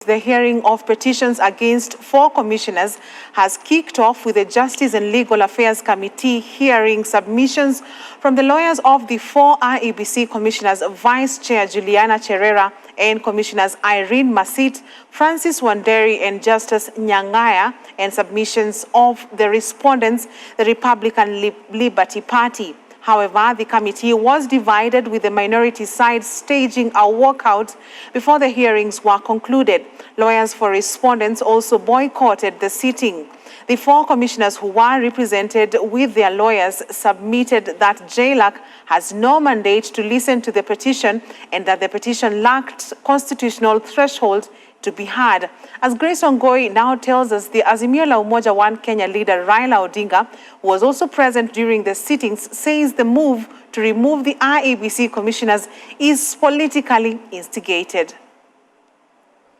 The hearing of petitions against 4 commissioners has kicked off with the Justice and Legal Affairs Committee hearing submissions from the lawyers of the 4 IEBC commissioners, Vice Chair Juliana Cherera and Commissioners Irene Masit, Francis Wanderi and Justus Nyang'aya, and submissions of the respondents, the Republican Liberty Party. However, the committee was divided, with the minority side staging a walkout before the hearings were concluded. Lawyers for respondents also boycotted the sitting. The 4 commissioners who were represented with their lawyers submitted that JLAC has no mandate to listen to the petition and that the petition lacked constitutional threshold to be heard. As Grace Ongoi now tells us, the Azimio la Umoja One Kenya leader Raila Odinga, who was also present during the sittings, says the move to remove the IEBC commissioners is politically instigated.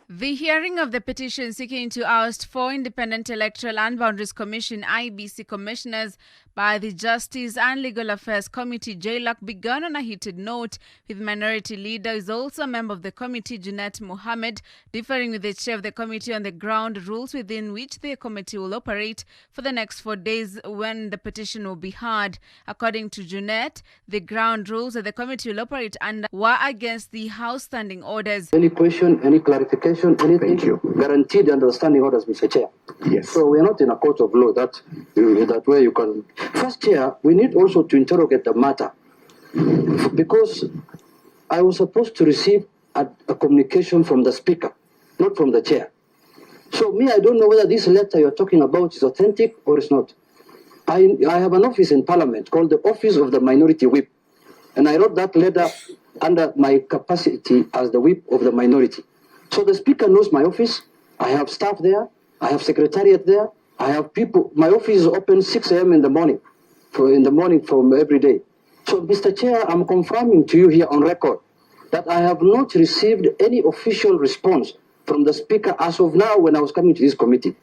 The hearing of the petition seeking to oust 4 Independent Electoral and Boundaries Commission IEBC commissioners by the Justice and Legal Affairs Committee JLAC began on a heated note, with minority leader is also a member of the committee, Junet Mohammed, differing with the chair of the committee on the ground rules within which the committee will operate for the next 4 days when the petition will be heard. According to Junet, the ground rules that the committee will operate under were against the House standing orders. Any question, any clarification? Anything? Thank you. Guaranteed under the standing orders, Mr. Chair. Yes. So we are not in a court of law that way you can. First, Chair, we need also to interrogate the matter, because I was supposed to receive a communication from the Speaker, not from the Chair. So I don't know whether this letter you're talking about is authentic or it's not. I have an office in Parliament called the Office of the Minority Whip, and I wrote that letter under my capacity as the Whip of the Minority. So the Speaker knows my office. I have staff there. I have secretariat there. I have people. My office is open 6 a.m. in the morning, from every day. So, Mr. Chair, I'm confirming to you here on record that I have not received any official response from the Speaker as of now when I was coming to this committee.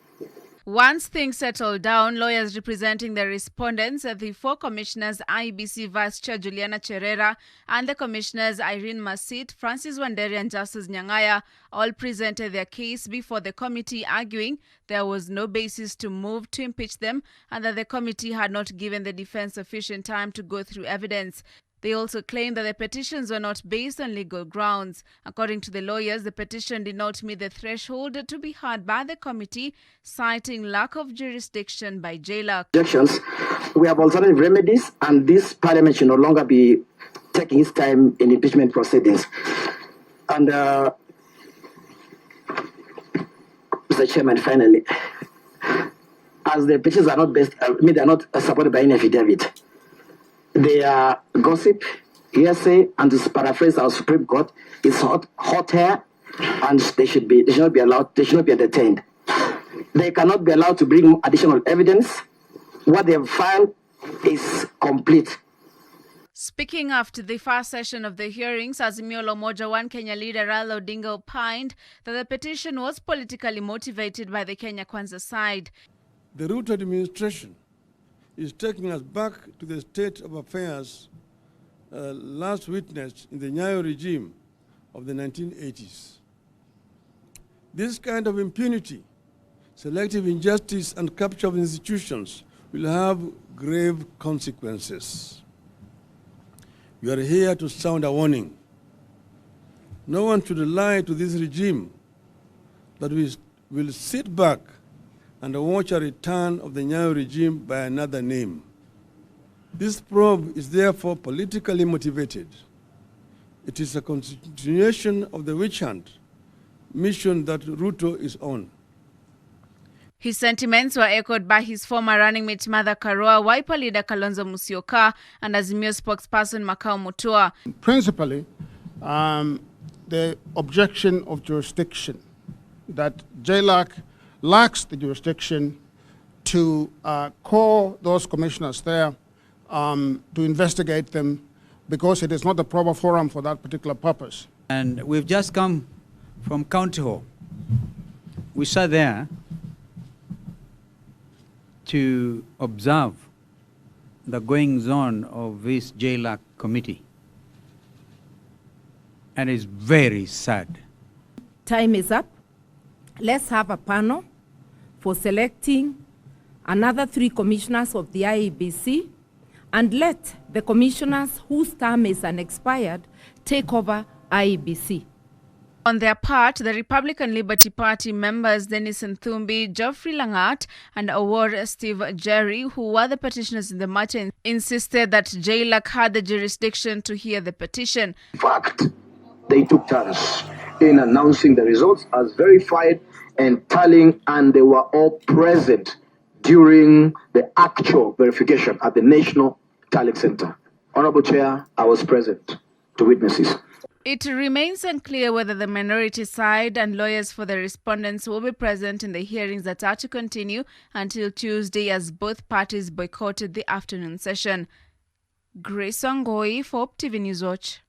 Once things settled down, lawyers representing the respondents, the 4 commissioners, IEBC Vice Chair Juliana Cherera, and the commissioners Irene Masit, Francis Wanderi and Justus Nyang'aya, all presented their case before the committee, arguing there was no basis to move to impeach them and that the committee had not given the defense sufficient time to go through evidence. They also claimed that the petitions were not based on legal grounds. According to the lawyers, the petition did not meet the threshold to be heard by the committee, citing lack of jurisdiction by JLAC. Objections. We have alternative remedies, and this Parliament should no longer be taking its time in impeachment proceedings. And Mr. Chairman, finally, as the petitions are not based, they are not supported by any affidavit. They are gossip, hearsay, and to paraphrase our Supreme Court, it's hot air, and they should not be allowed. They should not be entertained. They cannot be allowed to bring additional evidence. What they have filed is complete. Speaking after the first session of the hearings, Azimio la Umoja One Kenya leader Raila Odinga opined that the petition was politically motivated by the Kenya Kwanza side. The Ruto administration is taking us back to the state of affairs last witnessed in the Nyayo regime of the 1980s. This kind of impunity, selective injustice, and capture of institutions will have grave consequences. You are here to sound a warning. No one should lie to this regime that we will sit back and watch a return of the Nyayo regime by another name. This probe is therefore politically motivated. It is a continuation of the witch hunt mission that Ruto is on. His sentiments were echoed by his former running mate Martha Karua, Wiper leader Kalonzo Musyoka, and Azimio spokesperson Makau Mutua. Principally, the objection of jurisdiction, that JLAC lacks the jurisdiction to call those commissioners there to investigate them, because it is not the proper forum for that particular purpose. And we've just come from County Hall. We sat there to observe the goings-on of this JLAC committee. And it's very sad. Time is up. let's have a panel for selecting another 3 commissioners of the IEBC, and let the commissioners whose term is unexpired take over IEBC. On their part, the Republican Liberty Party members Dennis Nthumbi, Geoffrey Langat, and Award Steve Jerry, who were the petitioners in the matter, insisted that JLAC had the jurisdiction to hear the petition. In fact, they took turns in announcing the results as verified and tallying, and they were all present during the actual verification at the National Tallying Center. Honorable Chair, I was present to witness this. It remains unclear whether the minority side and lawyers for the respondents will be present in the hearings that are to continue until Tuesday, as both parties boycotted the afternoon session. Grace Wangoi for TV News Watch.